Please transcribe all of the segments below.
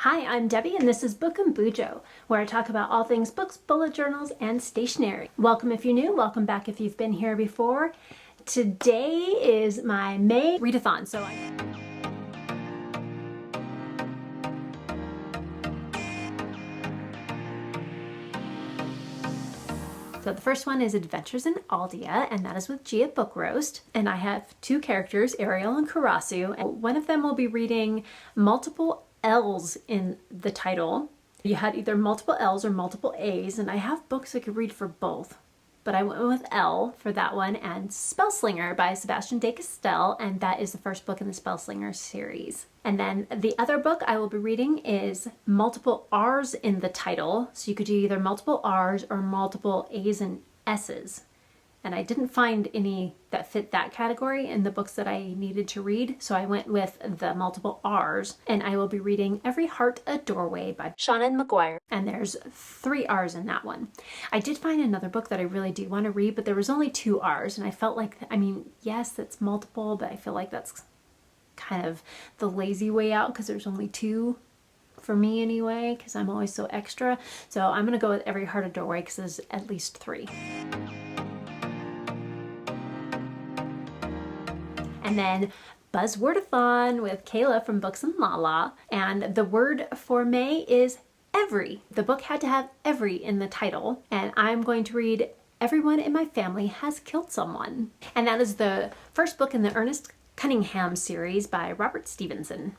Hi, I'm Debbie and this is Book and BuJo, where I talk about all things books, bullet journals, and stationery. Welcome if you're new, welcome back if you've been here before. Today is my May Readathon. So the first one is Adventures in Aeldia, and that is with Gia Book Roast. And I have two characters, Ariel and Karasu. And one of them will be reading multiple L's in the title. You had either multiple L's or multiple A's, and I have books I could read for both. But I went with L for that one, and Spellslinger by Sebastian de Castell, and that is the first book in the Spellslinger series. And then the other book I will be reading is multiple R's in the title, so you could do either multiple R's or multiple A's and S's. And I didn't find any that fit that category in the books that I needed to read, so I went with the multiple R's, and I will be reading Every Heart a Doorway by Seanan McGuire. And there's 3 R's in that one. I did find another book that I really do want to read, but there was only 2 R's, and I felt like, I mean, yes, that's multiple, but I feel like that's kind of the lazy way out because there's only 2 for me anyway, because I'm always so extra. So I'm going to go with Every Heart a Doorway because there's at least 3. And then Buzzwordathon with Kayla from Books and Lala. And the word for May is every. The book had to have every in the title. And I'm going to read Everyone in My Family Has Killed Someone. And that is the first book in the Ernest Cunningham series by Robert Stevenson.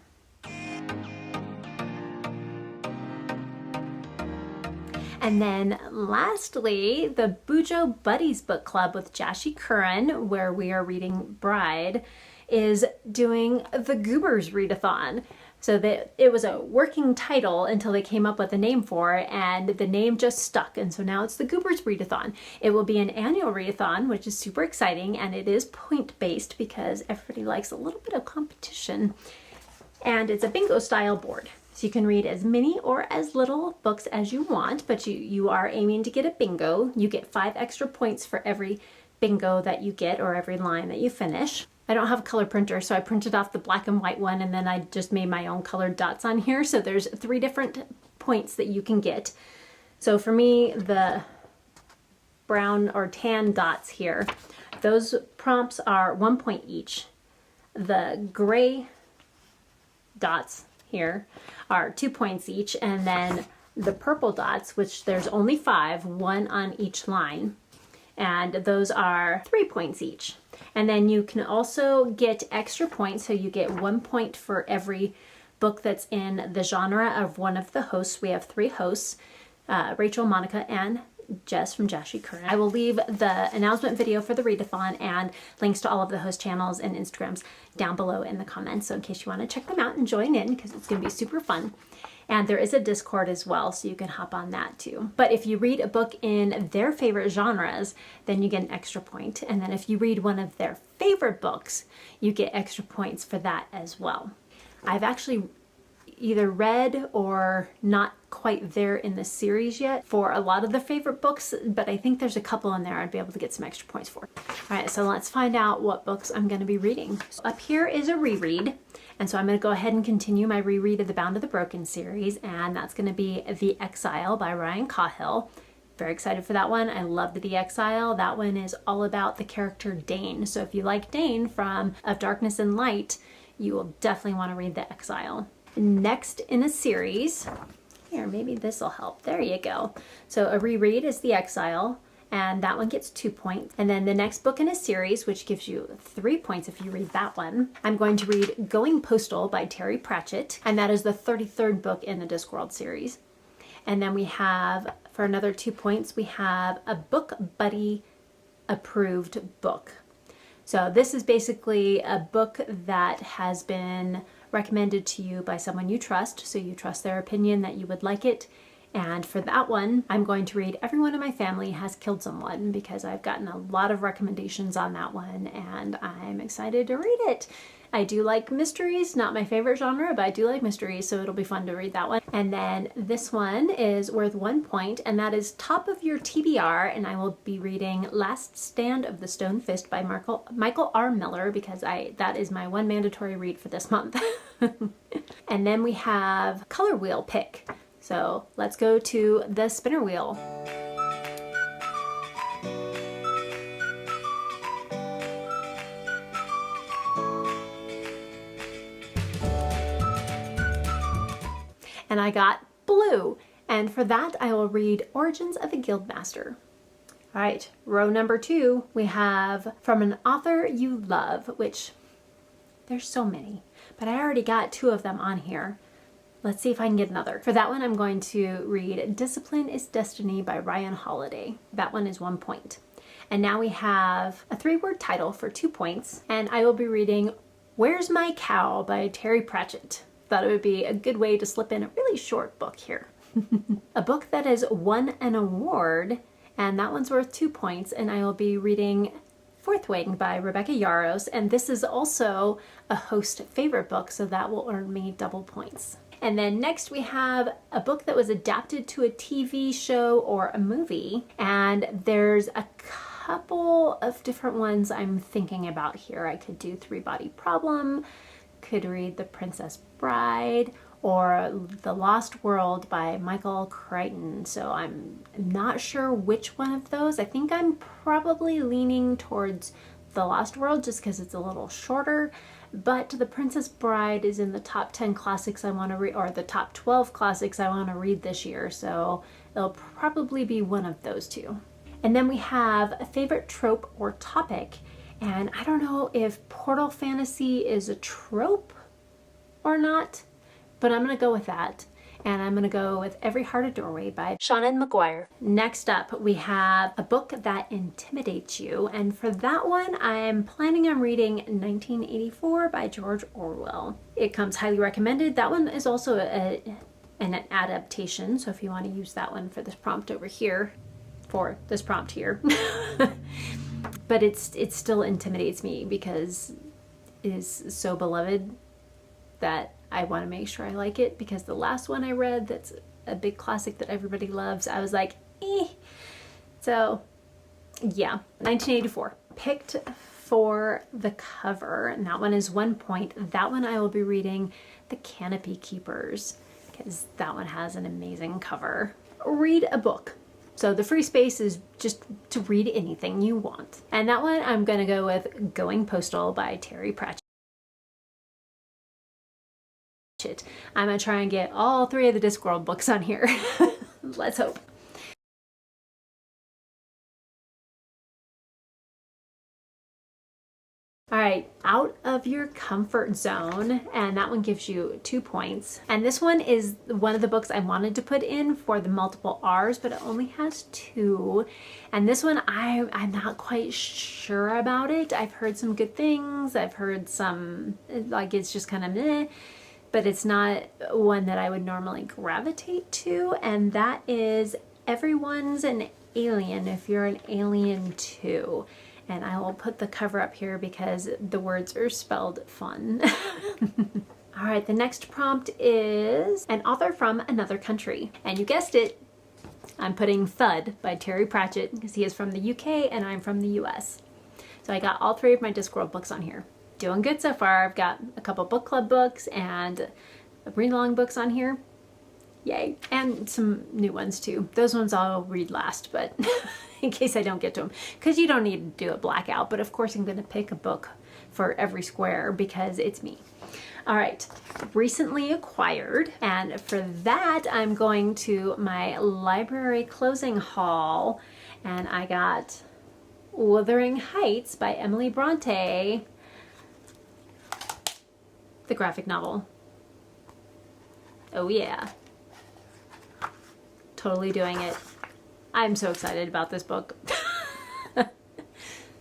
And then lastly, the BuJo Buddies Book Club with Jashi Curran, where we are reading Bride, is doing the Goober's Readathon. So that it was a working title until they came up with a name for it, and the name just stuck. And so now it's the Goober's Readathon. It will be an annual readathon, which is super exciting, and it is point-based because everybody likes a little bit of competition. And it's a bingo style board. So you can read as many or as little books as you want, but you are aiming to get a bingo. You get 5 extra points for every bingo that you get or every line that you finish. I don't have a color printer, so I printed off the black and white one, and then I just made my own colored dots on here. So there's 3 different points that you can get. So for me, the brown or tan dots here, those prompts are 1 point each. The gray dots here are 2 points each, and then the purple dots, which there's only 5, 1 on each line, and those are 3 points each. And then you can also get extra points, so you get 1 point for every book that's in the genre of one of the hosts. We have 3 hosts, Rachel, Monica, and Jess from Jashi Curran. I will leave the announcement video for the readathon and links to all of the host channels and Instagrams down below in the comments, so in case you want to check them out and join in, because it's going to be super fun. And there is a Discord as well, so you can hop on that too. But if you read a book in their favorite genres, then you get an extra point. And then if you read one of their favorite books, you get extra points for that as well. I've actually either read or not quite there in the series yet for a lot of the favorite books, but I think there's a couple in there I'd be able to get some extra points for. All right, so let's find out what books I'm going to be reading. So up here is a reread, and so I'm going to go ahead and continue my reread of the Bound of the Broken series, and that's going to be The Exile by Ryan Cahill. Very excited for that one. I loved The Exile. That one is all about the character Dane. So if you like Dane from Of Darkness and Light, you will definitely want to read The Exile. Next in a series, here, maybe this will help. There you go. So a reread is The Exile, and that one gets 2 points. And then the next book in a series, which gives you 3 points if you read that one, I'm going to read Going Postal by Terry Pratchett, and that is the 33rd book in the Discworld series. And then we have, for another 2 points, we have a Book Buddy approved book. So this is basically a book that has been recommended to you by someone you trust, so you trust their opinion that you would like it. And for that one, I'm going to read Everyone in My Family Has Killed Someone, because I've gotten a lot of recommendations on that one and I'm excited to read it. I do like mysteries, not my favorite genre, but I do like mysteries, so it'll be fun to read that one. And then this one is worth 1 point, and that is top of your TBR, and I will be reading Last Stand of the Stone Fist by Michael R. Miller, because that is my one mandatory read for this month. And then we have color wheel pick. So let's go to the spinner wheel. And I got blue. And for that, I will read Origins of a Guildmaster. All right, row number 2, we have From an Author You Love, which there's so many, but I already got 2 of them on here. Let's see if I can get another. For that one, I'm going to read Discipline is Destiny by Ryan Holiday. That one is 1 point. And now we have a 3-word title for 2 points, and I will be reading Where's My Cow by Terry Pratchett. Thought it would be a good way to slip in a really short book here. A book that has won an award, and that one's worth 2 points, and I will be reading Fourth Wing by Rebecca Yarros, and this is also a host favorite book, so that will earn me double points. And then next we have a book that was adapted to a TV show or a movie, and there's a couple of different ones I'm thinking about here. I could do Three Body Problem, could read The Princess Bride, or The Lost World by Michael Crichton. So I'm not sure which one of those. I think I'm probably leaning towards The Lost World just because it's a little shorter, but The Princess Bride is in the top 10 classics I want to read, or the top 12 classics I want to read this year, so it'll probably be one of those 2. And then we have a favorite trope or topic, and I don't know if Portal Fantasy is a trope or not, but I'm going to go with that. And I'm going to go with Every Heart a Doorway by Seanan McGuire. Next up, we have a book that intimidates you. And for that one, I'm planning on reading 1984 by George Orwell. It comes highly recommended. That one is also an adaptation. So if you want to use that one for this prompt over here, for this prompt here. But it still intimidates me because it is so beloved that I want to make sure I like it, because the last one I read that's a big classic that everybody loves, I was like, eh. So yeah, 1984. Picked for the cover, and that one is 1 point. That one I will be reading The Canopy Keepers, because that one has an amazing cover. Read a book. So the free space is just to read anything you want. And that one I'm going to go with Going Postal by Terry Pratchett. I'm going to try and get all 3 of the Discworld books on here. Let's hope. All right, Out of Your Comfort Zone, and that one gives you 2 points. And this one is one of the books I wanted to put in for the multiple R's, but it only has 2. And this one, I'm not quite sure about it. I've heard some good things. I've heard some, like, it's just kind of meh, but it's not one that I would normally gravitate to. And that is Everyone's an Alien if you're an alien too. And I will put the cover up here because the words are spelled fun. All right, the next prompt is an author from another country. And you guessed it, I'm putting Thud by Terry Pratchett because he is from the UK and I'm from the US. So I got all 3 of my Discworld books on here. Doing good so far. I've got a couple book club books and Readalong books on here. Yay. And some new ones too. Those ones I'll read last, but in case I don't get to them. Because you don't need to do a blackout, but of course I'm going to pick a book for every square because it's me. All right, recently acquired, and for that I'm going to my library closing haul, and I got Wuthering Heights by Emily Bronte, the graphic novel. Oh yeah. Totally doing it. I'm so excited about this book.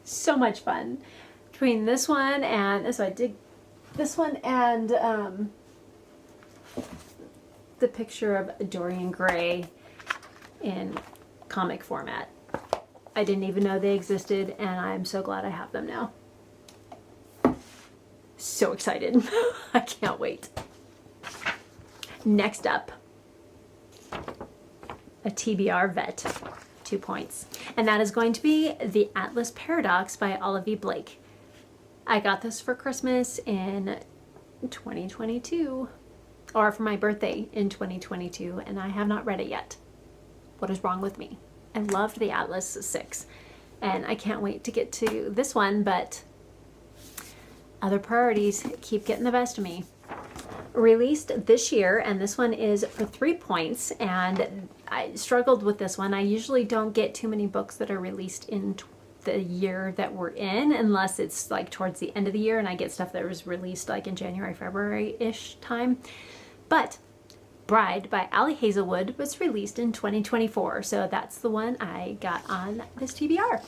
So much fun. Between this one and, so I did this one and the picture of Dorian Gray in comic format. I didn't even know they existed, and I'm so glad I have them now. so excited. I can't wait. Next up, a TBR vet, 2 points. And that is going to be The Atlas Paradox by Olivia Blake. I got this for Christmas in 2022, or for my birthday in 2022, and I have not read it yet. What is wrong with me? I loved the Atlas 6, and I can't wait to get to this one, but other priorities keep getting the best of me. Released this year, and this one is for 3 points, and I struggled with this one. I usually don't get too many books that are released in the year that we're in, unless it's like towards the end of the year and I get stuff that was released like in January, February-ish time. But Bride by Ali Hazelwood was released in 2024, so that's the one I got on this TBR.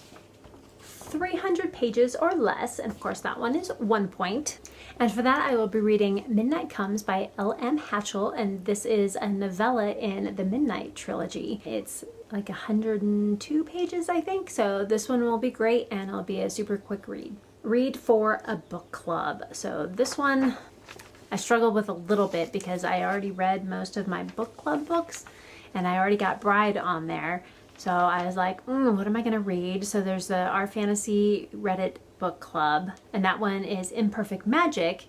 300 pages or less, and of course that one is 1 point. And for that I will be reading Midnight Comes by L.M. Hatchell, and this is a novella in the Midnight trilogy. It's like 102 pages, I think, so this one will be great and it'll be a super quick read. Read for a book club. So this one I struggled with a little bit because I already read most of my book club books and I already got Bride on there. So I was like, what am I going to read? So there's the Our Fantasy Reddit book club, and that one is Imperfect Magic,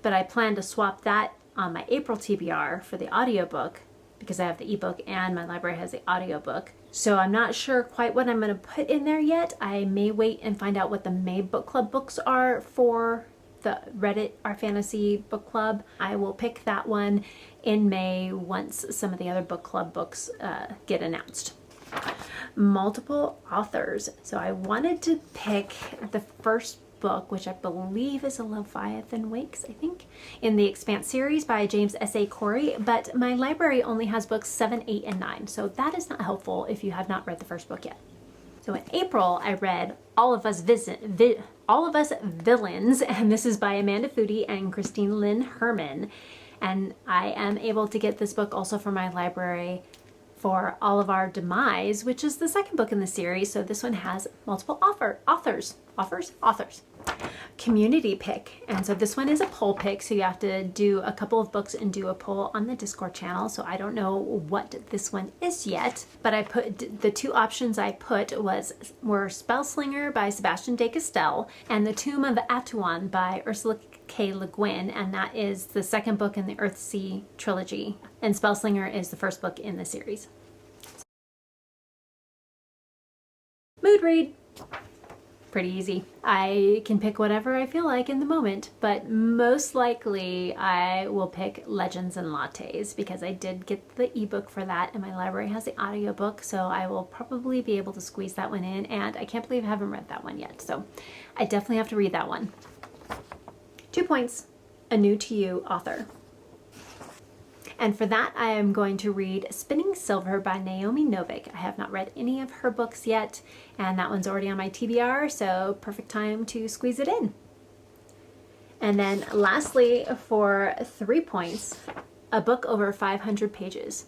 but I plan to swap that on my April TBR for the audiobook because I have the ebook and my library has the audiobook. So I'm not sure quite what I'm going to put in there yet. I may wait and find out what the May book club books are for the Reddit Our Fantasy book club. I will pick that one in May once some of the other book club books get announced. Multiple authors. So I wanted to pick the first book, which I believe is a Leviathan Wakes, I think, in the Expanse series by James S.A. Corey, but my library only has books 7, 8, and 9, so that is not helpful if you have not read the first book yet. So in April, I read All of Us Villains, and this is by Amanda Foody and Christine Lynn Herman, and I am able to get this book also from my library for All of Our Demise, which is the second book in the series. So this one has multiple authors. Community pick. And so this one is a poll pick. So you have to do a couple of books and do a poll on the Discord channel. So I don't know what this one is yet, but I put the 2 options I put were Spellslinger by Sebastian de Castell and The Tomb of Atuan by Ursula K. Le Guin, and that is the second book in the Earthsea trilogy, and Spellslinger is the first book in the series. Mood read. Pretty easy. I can pick whatever I feel like in the moment, but most likely I will pick Legends and Lattes because I did get the ebook for that and my library has the audiobook, so I will probably be able to squeeze that one in, and I can't believe I haven't read that one yet, so I definitely have to read that one. 2 points, a new to you author. And for that, I am going to read Spinning Silver by Naomi Novik. I have not read any of her books yet, and that one's already on my TBR, so perfect time to squeeze it in. And then lastly, for 3 points, a book over 500 pages.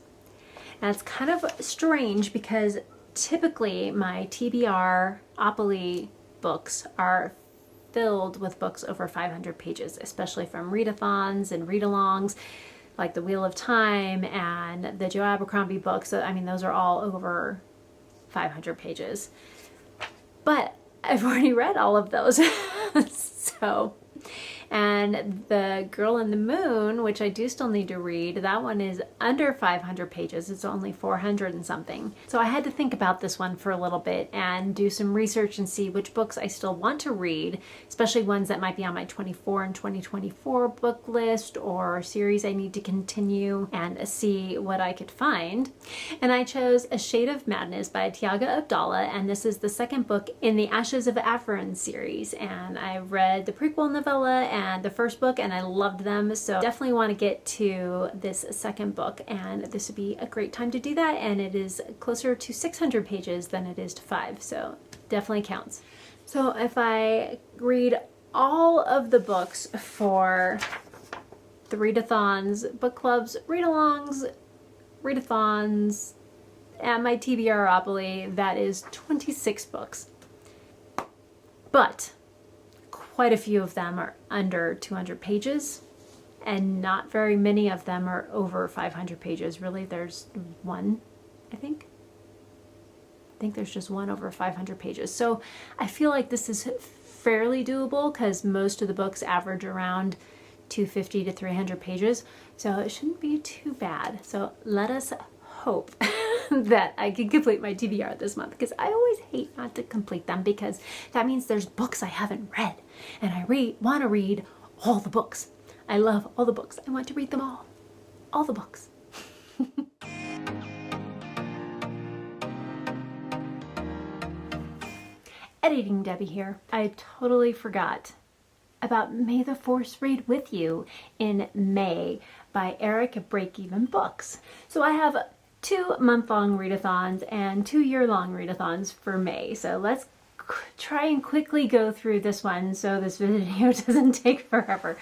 Now it's kind of strange because typically my TBRopoly books are filled with books over 500 pages, especially from Readathons and Readalongs, like The Wheel of Time and the Joe Abercrombie books. I mean, those are all over 500 pages. But I've already read all of those. So, and The Girl in the Moon, which I do still need to read, that one is under 500 pages. It's only 400 and something. So I had to think about this one for a little bit and do some research and see which books I still want to read, especially ones that might be on my 24 and 2024 book list or series I need to continue, and see what I could find. And I chose A Shade of Madness by Tiaga Abdallah, and this is the second book in the Ashes of Afrin series, and I read the prequel novella and the first book and I loved them, so definitely want to get to this second book, and this would be a great time to do that, and it is closer to 600 pages than it is to 5, so definitely counts. So if I read all of the books for the Readathons book clubs, Readalongs, Readathons, and my TBRopoly, that is 26 books. But quite a few of them are under 200 pages, and not very many of them are over 500 pages. Really, there's one, I think. I think there's just one over 500 pages. So I feel like this is fairly doable because most of the books average around 250 to 300 pages. So it shouldn't be too bad. So let us hope that I can complete my TBR this month, because I always hate not to complete them, because that means there's books I haven't read, and I want to read all the books. I love all the books. I want to read them all the books. Editing Debbie here. I totally forgot about May the Force Read With You in May by Eric at Break Even Books. So I have 2 month-long readathons and 2 year-long readathons for May. So let's try and quickly go through this one so this video doesn't take forever.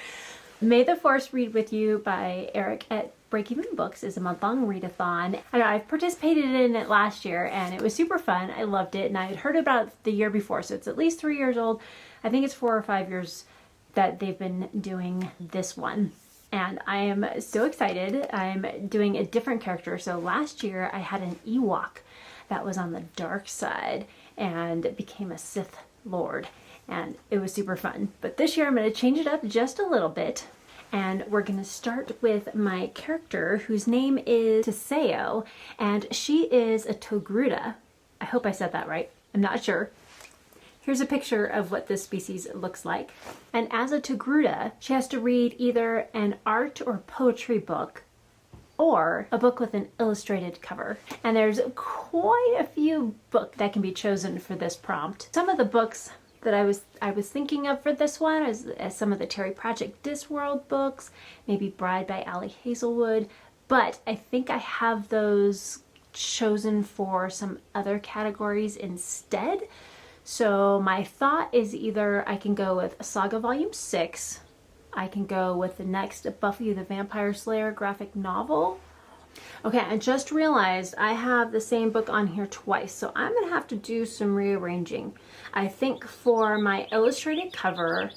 May the Force Read With You by Eric at Break Even Books is a month-long readathon. I've participated in it last year and it was super fun. I loved it, and I had heard about it the year before, so it's at least 3 years old. I think it's 4 or 5 years that they've been doing this one. And I am so excited. I'm doing a different character. So last year I had an Ewok that was on the dark side and became a Sith Lord. And it was super fun. But this year I'm going to change it up just a little bit. And we're going to start with my character, whose name is Tiseo. And she is a Togruta. I hope I said that right. I'm not sure. Here's a picture of what this species looks like. And as a Togruta, she has to read either an art or poetry book or a book with an illustrated cover. And there's quite a few books that can be chosen for this prompt. Some of the books that I was thinking of for this one as some of the Terry Pratchett Discworld books, maybe Bride by Ali Hazelwood, but I think I have those chosen for some other categories instead. So my thought is either I can go with Saga Volume 6, I can go with the next Buffy the Vampire Slayer graphic novel. Okay, I just realized I have the same book on here twice, so I'm going to have to do some rearranging. I think for my illustrated cover,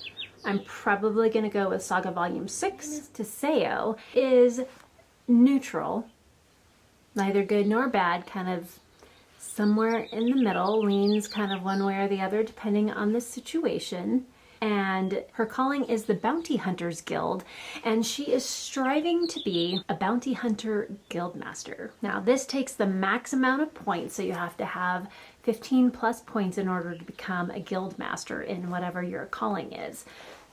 I'm probably going to go with Saga Volume 6. Tiseo is neutral, neither good nor bad, kind of somewhere in the middle, leans kind of one way or the other depending on the situation. And her calling is the Bounty Hunters Guild, and she is striving to be a bounty hunter guild master. Now this takes the max amount of points, so you have to have 15 plus points in order to become a guild master in whatever your calling is.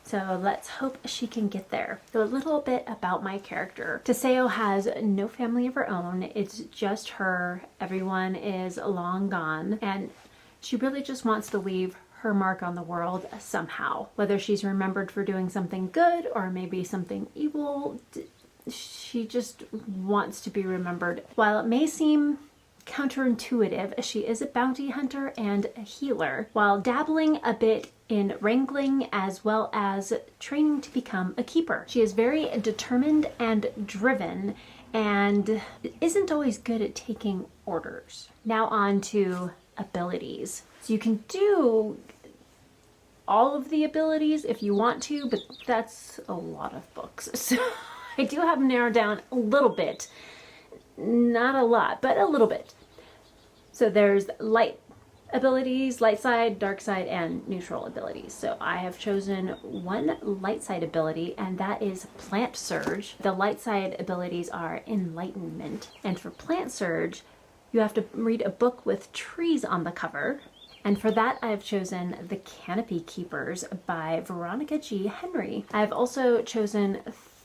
So let's hope she can get there. So a little bit about my character. Tiseo has no family of her own. It's just her. Everyone is long gone, and she really just wants to leave her mark on the world somehow. Whether she's remembered for doing something good or maybe something evil, she just wants to be remembered. While it may seem counterintuitive, she is a bounty hunter and a healer, while dabbling a bit in wrangling as well as training to become a keeper. She is very determined and driven and isn't always good at taking orders. Now on to abilities. So you can do all of the abilities if you want to, but that's a lot of books. So I do have them narrowed down a little bit. Not a lot, but a little bit. So there's light abilities, light side, dark side, and neutral abilities. So I have chosen one light side ability, and that is Plant Surge. The light side abilities are Enlightenment. And for Plant Surge, you have to read a book with trees on the cover. And for that, I've chosen The Canopy Keepers by Veronica G. Henry. I've also chosen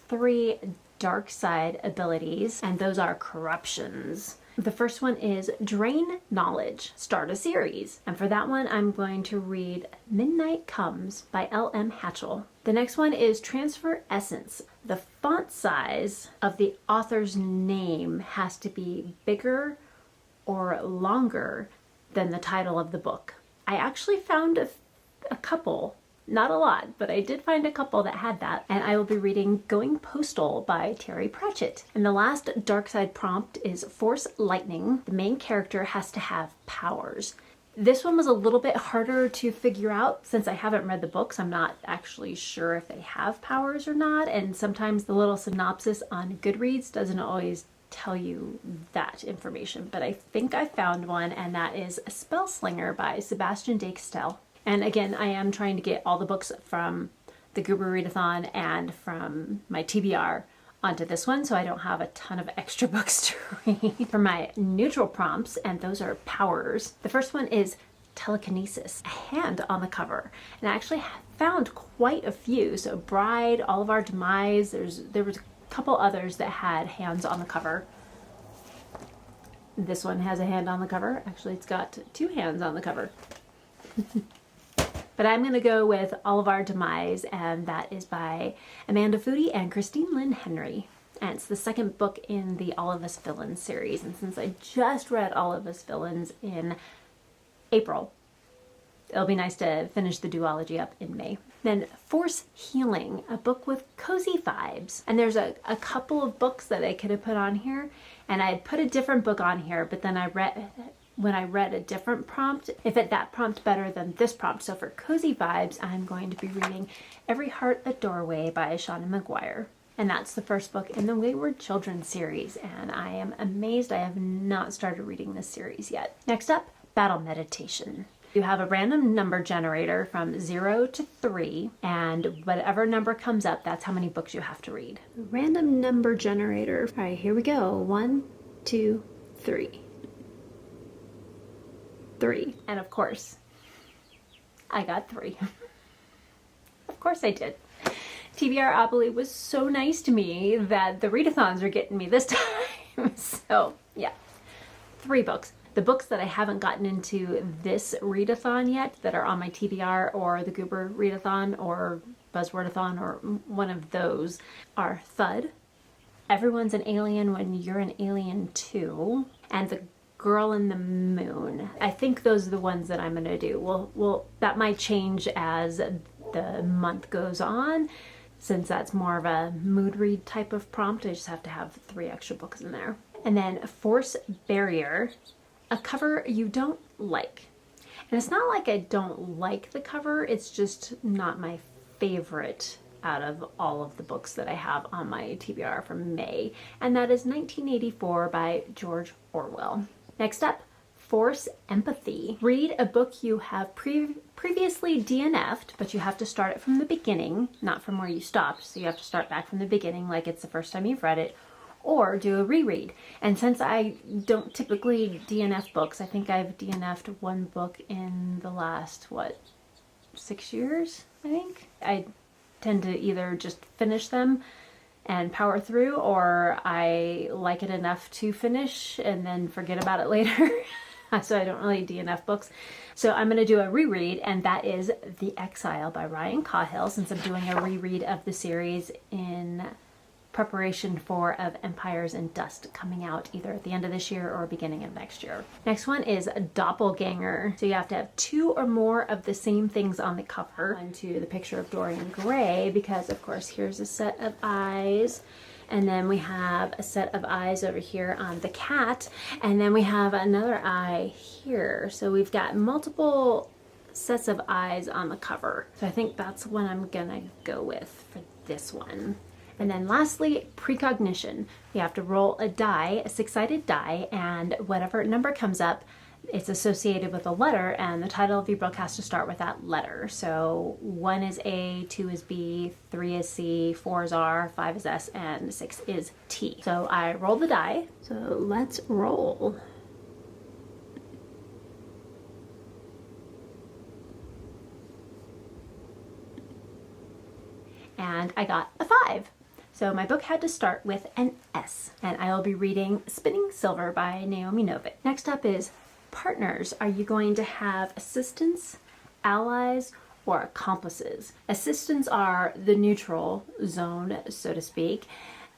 3 dark side abilities, and those are corruptions. The first one is Drain Knowledge, start a series. And for that one, I'm going to read Midnight Comes by L.M. Hatchell. The next one is Transfer Essence. The font size of the author's name has to be bigger or longer than the title of the book. I actually found a couple, not a lot, but I did find a couple that had that, and I will be reading Going Postal by Terry Pratchett. And the last dark side prompt is Force Lightning. The main character has to have powers. This one was a little bit harder to figure out since I haven't read the books. I'm not actually sure if they have powers or not, and sometimes the little synopsis on Goodreads doesn't always tell you that information, but I think I found one, and that is Spellslinger by Sebastian de Castell. And again, I am trying to get all the books from the Goober Readathon and from my TBR onto this one, so I don't have a ton of extra books to read. For my neutral prompts, and those are powers, the first one is telekinesis, a hand on the cover. And I actually found quite a few. So Bride, All of Our Demise, there was a couple others that had hands on the cover. This one has a hand on the cover. Actually, it's got 2 hands on the cover. But I'm going to go with All of Our Demise, and that is by Amanda Foody and Christine Lynn Henry. And it's the second book in the All of Us Villains series. And since I just read All of Us Villains in April, it'll be nice to finish the duology up in May. Then Force Healing, a book with cozy vibes. And there's a couple of books that I could have put on here. And I had put a different book on here, but then when I read a different prompt, it fit that prompt better than this prompt. So for cozy vibes, I'm going to be reading Every Heart a Doorway by Shauna McGuire. And that's the first book in the Wayward Children series. And I am amazed I have not started reading this series yet. Next up, Battle Meditation. You have a random number generator from 0 to 3, and whatever number comes up, that's how many books you have to read. Random number generator. All right, here we go. 1, 2, 3. 3. And of course, I got 3. Of course I did. TBRopoly was so nice to me that the Readathons are getting me this time. So yeah, 3 books. The books that I haven't gotten into this Readathon yet that are on my TBR or the Goober Readathon or Buzzwordathon or one of those are Thud, Everyone's an Alien When You're an Alien Too, and The Girl in the Moon. I think those are the ones that I'm going to do. Well, that might change as the month goes on, since that's more of a mood read type of prompt. I just have to have 3 extra books in there. And then Force Barrier, a cover you don't like. And it's not like I don't like the cover, it's just not my favorite out of all of the books that I have on my TBR from May. And that is 1984 by George Orwell. Next up, Force Empathy. Read a book you have previously DNF'd, but you have to start it from the beginning, not from where you stopped. So you have to start back from the beginning like it's the first time you've read it, or do a reread. And since I don't typically DNF books, I think I've DNF'd 1 book in the last, 6 years, I think? I tend to either just finish them and power through, or I like it enough to finish and then forget about it later. So I don't really DNF books. So I'm going to do a reread, and that is The Exile by Ryan Cahill, since I'm doing a reread of the series in preparation for of Empires and Dust coming out either at the end of this year or beginning of next year. Next one is Doppelganger. So you have to have 2 or more of the same things on the cover onto the picture of Dorian Gray, because of course here's a set of eyes, and then we have a set of eyes over here on the cat, and then we have another eye here. So we've got multiple sets of eyes on the cover. So I think that's what I'm gonna go with for this one. And then lastly, Precognition. You have to roll a die, a 6-sided die, and whatever number comes up, it's associated with a letter, and the title of your book has to start with that letter. So 1 is A, 2 is B, 3 is C, 4 is R, 5 is S, and 6 is T. So I roll the die. So let's roll. And I got a 5. So my book had to start with an S, and I will be reading Spinning Silver by Naomi Novik. Next up is Partners. Are you going to have assistants, allies, or accomplices? Assistants are the neutral zone, so to speak.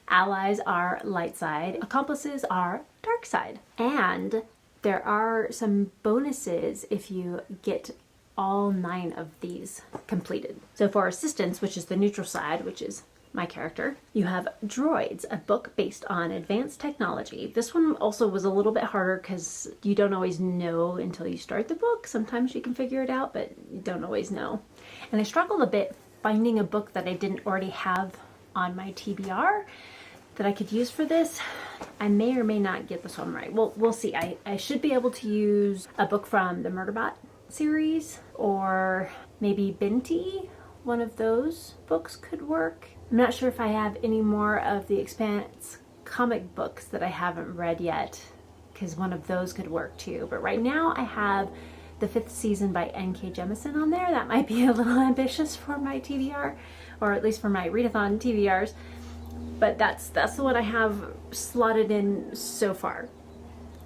Allies are light side. Accomplices are dark side. And there are some bonuses if you get all 9 of these completed. So for assistants, which is the neutral side, which is my character. You have Droids, a book based on advanced technology. This one also was a little bit harder because you don't always know until you start the book. Sometimes you can figure it out, but you don't always know. And I struggled a bit finding a book that I didn't already have on my TBR that I could use for this. I may or may not get this one right. Well, we'll see. I should be able to use a book from the Murderbot series, or maybe Binti. One of those books could work. I'm not sure if I have any more of the Expanse comic books that I haven't read yet, because one of those could work too. But right now I have the 5th season by N.K. Jemisin on there. That might be a little ambitious for my TBR, or at least for my Readathon TBRs. But that's the one I have slotted in so far.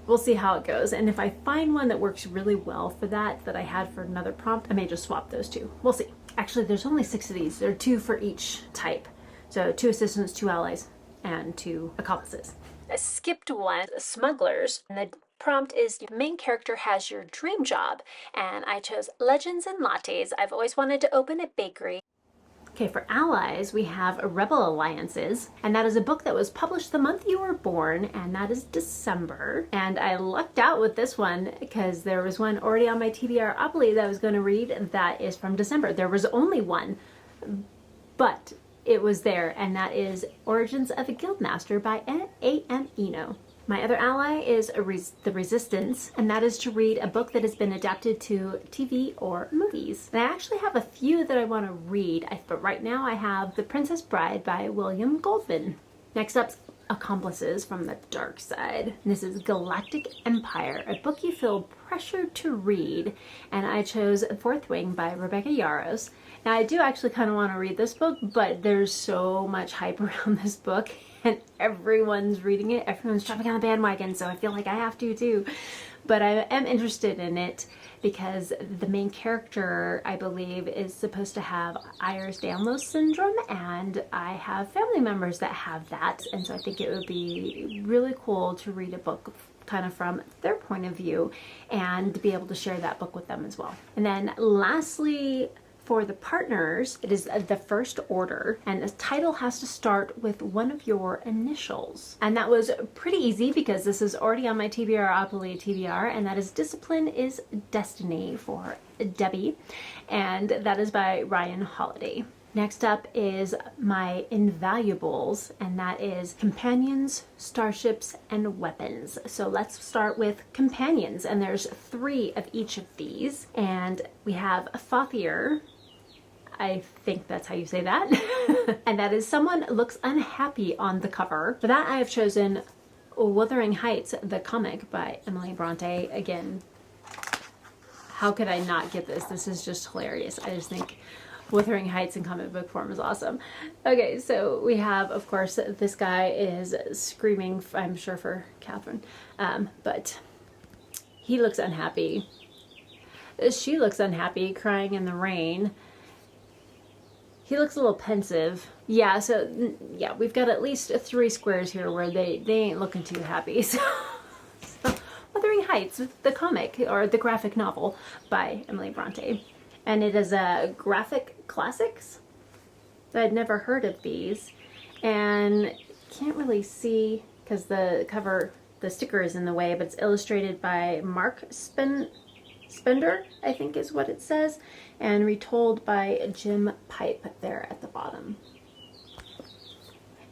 We'll see how it goes. And if I find one that works really well for that I had for another prompt, I may just swap those two. We'll see. Actually, there's only 6 of these. There are 2 for each type. So 2 assistants, 2 allies, and 2 accomplices. I skipped one, smugglers. And the prompt is your main character has your dream job. And I chose Legends and Lattes. I've always wanted to open a bakery. Okay, for allies, we have Rebel Alliances, and that is a book that was published the month you were born, and that is December. And I lucked out with this one because there was one already on my TBRopoly that I was going to read that is from December. There was only one, but it was there, and that is Origins of a Guildmaster by A.M. Eno. My other ally is The Resistance, and that is to read a book that has been adapted to TV or movies. And I actually have a few that I want to read, but right now I have The Princess Bride by William Goldman. Next up, Accomplices from the Dark Side. And this is Galactic Empire, a book you feel pressured to read, and I chose Fourth Wing by Rebecca Yarros. Now I do actually kind of want to read this book, but there's so much hype around this book, and everyone's reading it. Everyone's jumping on the bandwagon, so I feel like I have to too. But I am interested in it because the main character, I believe, is supposed to have Ehlers-Danlos syndrome, and I have family members that have that, and so I think it would be really cool to read a book kind of from their point of view and to be able to share that book with them as well. And then lastly, for the partners, it is the First Order, and the title has to start with one of your initials. And that was pretty easy because this is already on my TBRopoly TBR, and that is Discipline is Destiny for Debbie, and that is by Ryan Holiday. Next up is my invaluables, and that is companions, starships, and weapons. So let's start with companions, and there's 3 of each of these. And we have Fathier, I think that's how you say that, and that is someone looks unhappy on the cover. For that I have chosen Wuthering Heights, the comic by Emily Bronte. Again, how could I not get this? This is just hilarious. I just think Wuthering Heights in comic book form is awesome. Okay, so we have, of course, this guy is screaming, I'm sure, for Catherine, but he looks unhappy. She looks unhappy, crying in the rain. He looks a little pensive. Yeah, so, yeah, we've got at least 3 squares here where they ain't looking too happy. So Wuthering Heights, the comic, or the graphic novel by Emily Bronte. And it is a graphic classics. I'd never heard of these, and can't really see because the cover, the sticker is in the way, but it's illustrated by Mark Spender, I think is what it says, and retold by Jim Pipe there at the bottom.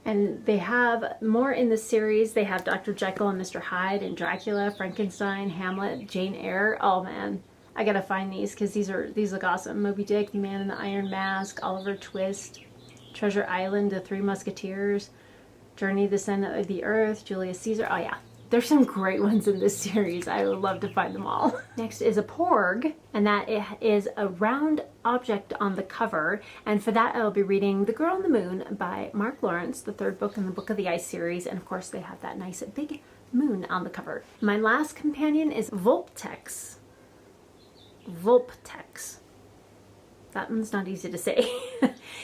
And they have more in the series. They have Dr. Jekyll and Mr. Hyde and Dracula, Frankenstein, Hamlet, Jane Eyre. Oh man, I gotta find these because these look awesome. Moby Dick, The Man in the Iron Mask, Oliver Twist, Treasure Island, The Three Musketeers, Journey to the Center of the Earth, Julius Caesar. Oh yeah, there's some great ones in this series. I would love to find them all. Next is a Porg, and that is a round object on the cover. And for that, I will be reading The Girl on the Moon by Mark Lawrence, the 3rd book in the Book of the Ice series. And of course, they have that nice big moon on the cover. My last companion is Vulptex. That one's not easy to say.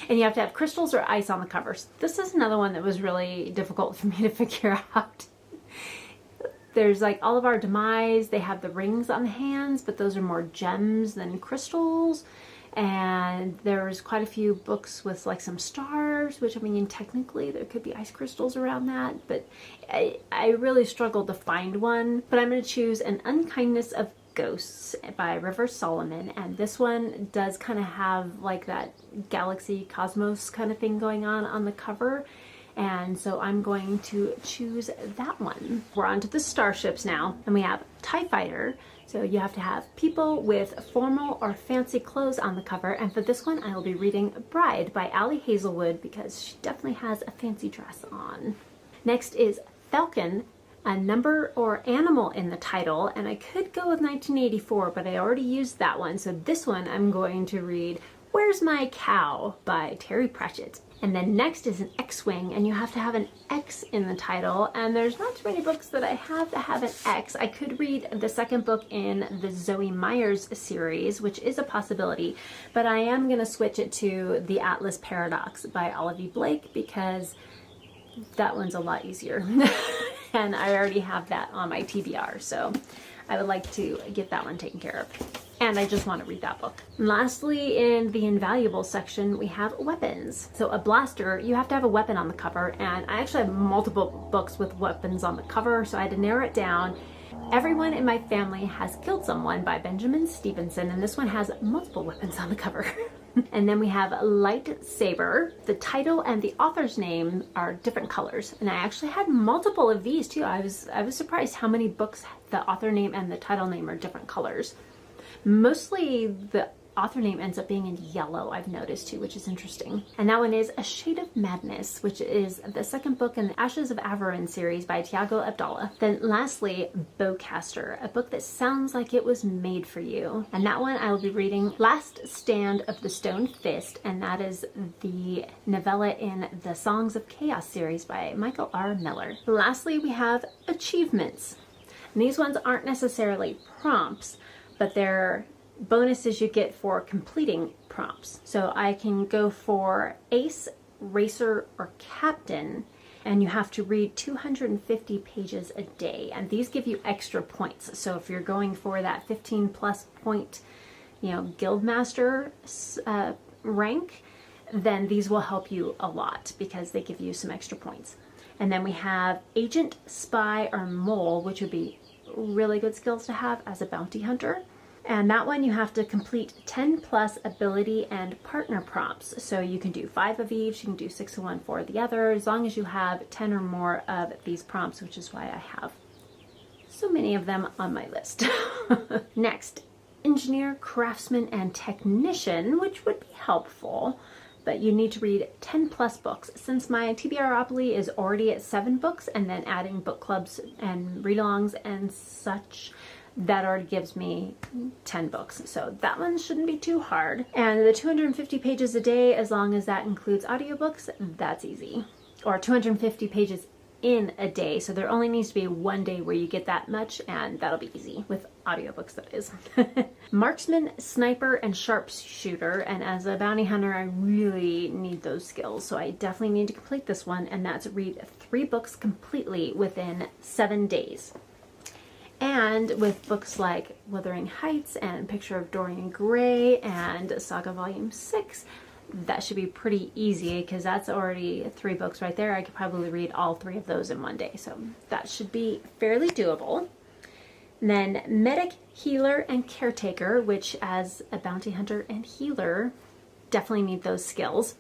And you have to have crystals or ice on the covers. This is another one that was really difficult for me to figure out. There's like all of our demise. They have the rings on the hands, but those are more gems than crystals. And there's quite a few books with like some stars, which I mean, technically there could be ice crystals around that, but I really struggled to find one. But I'm going to choose An Unkindness of Ghosts by River Solomon, and this one does kind of have like that galaxy cosmos kind of thing going on the cover, and so I'm going to choose that one. We're on to the starships now, and we have TIE Fighter. So you have to have people with formal or fancy clothes on the cover, and for this one I will be reading Bride by Ali Hazelwood because she definitely has a fancy dress on. Next is Falcon, a number or animal in the title, and I could go with 1984, but I already used that one, so this one I'm going to read Where's My Cow by Terry Pratchett. And then next is an X-Wing, and you have to have an X in the title, and there's not too many books that I have that have an X. I could read the second book in the Zoe Myers series, which is a possibility, but I am going to switch it to The Atlas Paradox by Olivia Blake because that one's a lot easier. And I already have that on my TBR, so I would like to get that one taken care of. And I just want to read that book. And lastly, in the invaluable section, we have weapons. So a blaster, you have to have a weapon on the cover, and I actually have multiple books with weapons on the cover, so I had to narrow it down. Everyone in My Family Has Killed Someone by Benjamin Stevenson, and this one has multiple weapons on the cover. And then we have Lightsaber. The title and the author's name are different colors, and I actually had multiple of these too. I was surprised how many books the author name and the title name are different colors. Mostly the author name ends up being in yellow, I've noticed too, which is interesting. And that one is A Shade of Madness, which is the second book in the Ashes of Avarin series by Tiago Abdallah. Then lastly, Bowcaster, a book that sounds like it was made for you. And that one I will be reading Last Stand of the Stone Fist, and that is the novella in the Songs of Chaos series by Michael R. Miller. Lastly, we have Achievements. And these ones aren't necessarily prompts, but they're bonuses you get for completing prompts. So I can go for Ace, Racer, or Captain, and you have to read 250 pages a day, and these give you extra points. So if you're going for that 15 plus point, Guildmaster rank, then these will help you a lot because they give you some extra points. And then we have Agent, Spy, or Mole, which would be really good skills to have as a bounty hunter. And that one you have to complete 10 plus ability and partner prompts. So you can do 5 of each, you can do 6 of one, 4 of the other, as long as you have 10 or more of these prompts, which is why I have so many of them on my list. Next, Engineer, Craftsman, and Technician, which would be helpful, but you need to read 10 plus books. Since my TBRopoly is already at 7 books, and then adding book clubs and readalongs and such, that already gives me 10 books. So that one shouldn't be too hard. And the 250 pages a day, as long as that includes audiobooks, that's easy. Or 250 pages in a day. So there only needs to be one day where you get that much, and that'll be easy with audiobooks, that is. Marksman, Sniper, and Sharpshooter. And as a bounty hunter, I really need those skills. So I definitely need to complete this one, and that's read 3 books completely within 7 days. And with books like Wuthering Heights and Picture of Dorian Gray and Saga Volume 6, that should be pretty easy because that's already 3 books right there. I could probably read all 3 of those in one day, so that should be fairly doable. And then Medic, Healer, and Caretaker, which as a bounty hunter and healer, definitely need those skills.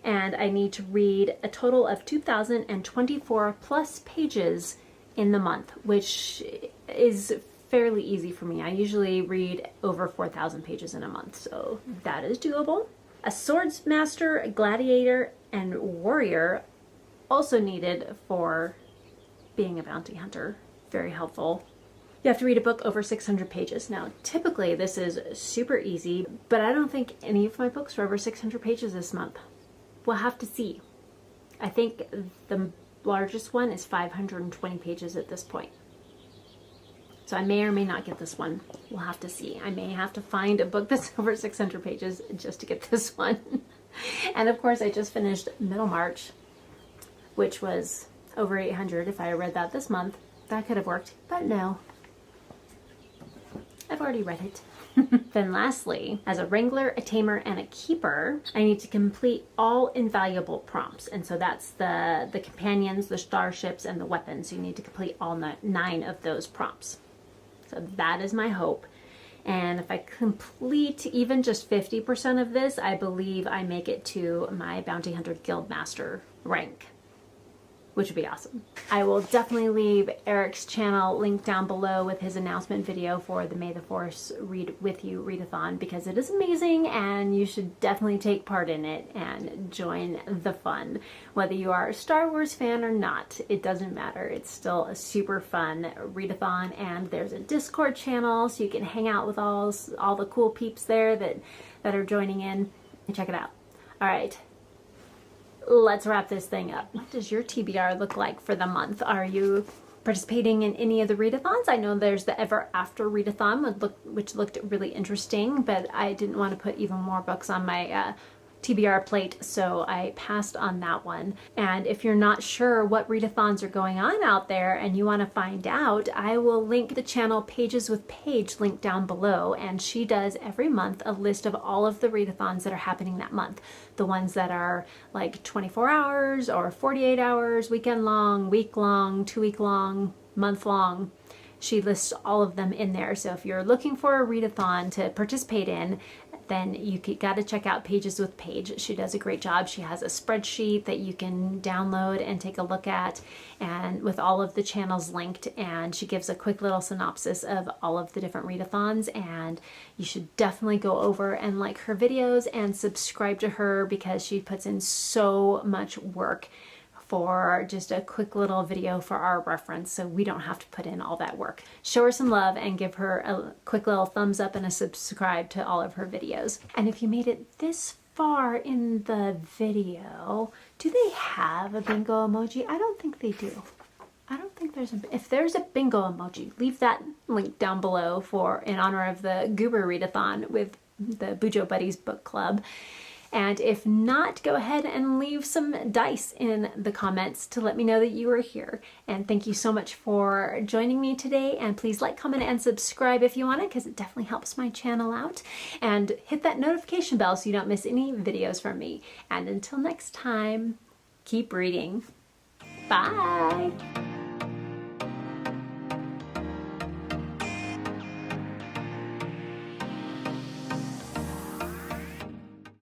And I need to read a total of 2,024 plus pages in the month, which is fairly easy for me. I usually read over 4,000 pages in a month, so that is doable. A Swordsmaster, Gladiator, and Warrior, also needed for being a bounty hunter. Very helpful. You have to read a book over 600 pages. Now, typically this is super easy, but I don't think any of my books are over 600 pages this month. We'll have to see. I think the largest one is 520 pages at this point. So I may or may not get this one. We'll have to see. I may have to find a book that's over 600 pages just to get this one. And of course I just finished Middlemarch, which was over 800. If I read that this month, that could have worked, but no. I've already read it. Then lastly, as a wrangler, a tamer, and a keeper, I need to complete all invaluable prompts. And so that's the companions, the starships, and the weapons. So you need to complete all 9 of those prompts. So that is my hope. And if I complete even just 50% of this, I believe I make it to my Bounty Hunter Guildmaster rank, which would be awesome. I will definitely leave Eric's channel linked down below with his announcement video for the May the Force Read With You Readathon, because it is amazing and you should definitely take part in it and join the fun. Whether you are a Star Wars fan or not, it doesn't matter. It's still a super fun readathon, and there's a Discord channel so you can hang out with all the cool peeps there that are joining in. Check it out. All right. Let's wrap this thing up. What does your TBR look like for the month? Are you participating in any of the readathons? I know there's the Ever After readathon, which looked really interesting, but I didn't want to put even more books on my TBR plate, so I passed on that one. And if you're not sure what readathons are going on out there and you want to find out, I will link the channel Pages with Paige link down below, and she does every month a list of all of the readathons that are happening that month. The ones that are like 24 hours or 48 hours, weekend long, week long, 2-week long, month long. She lists all of them in there. So if you're looking for a readathon to participate in, then you got to check out Pages with Paige. She does a great job. She has a spreadsheet that you can download and take a look at, and with all of the channels linked, and she gives a quick little synopsis of all of the different readathons, and you should definitely go over and like her videos and subscribe to her, because she puts in so much work for just a quick little video for our reference, so we don't have to put in all that work. Show her some love and give her a quick little thumbs up and a subscribe to all of her videos. And if you made it this far in the video, do they have a bingo emoji? I don't think they do. I don't think if there's a bingo emoji, leave that link down below in honor of the Goober Readathon with the BuJo Buddies book club. And if not, go ahead and leave some dice in the comments to let me know that you were here. And thank you so much for joining me today. And please like, comment, and subscribe if you want it, because it definitely helps my channel out. And hit that notification bell so you don't miss any videos from me. And until next time, keep reading. Bye!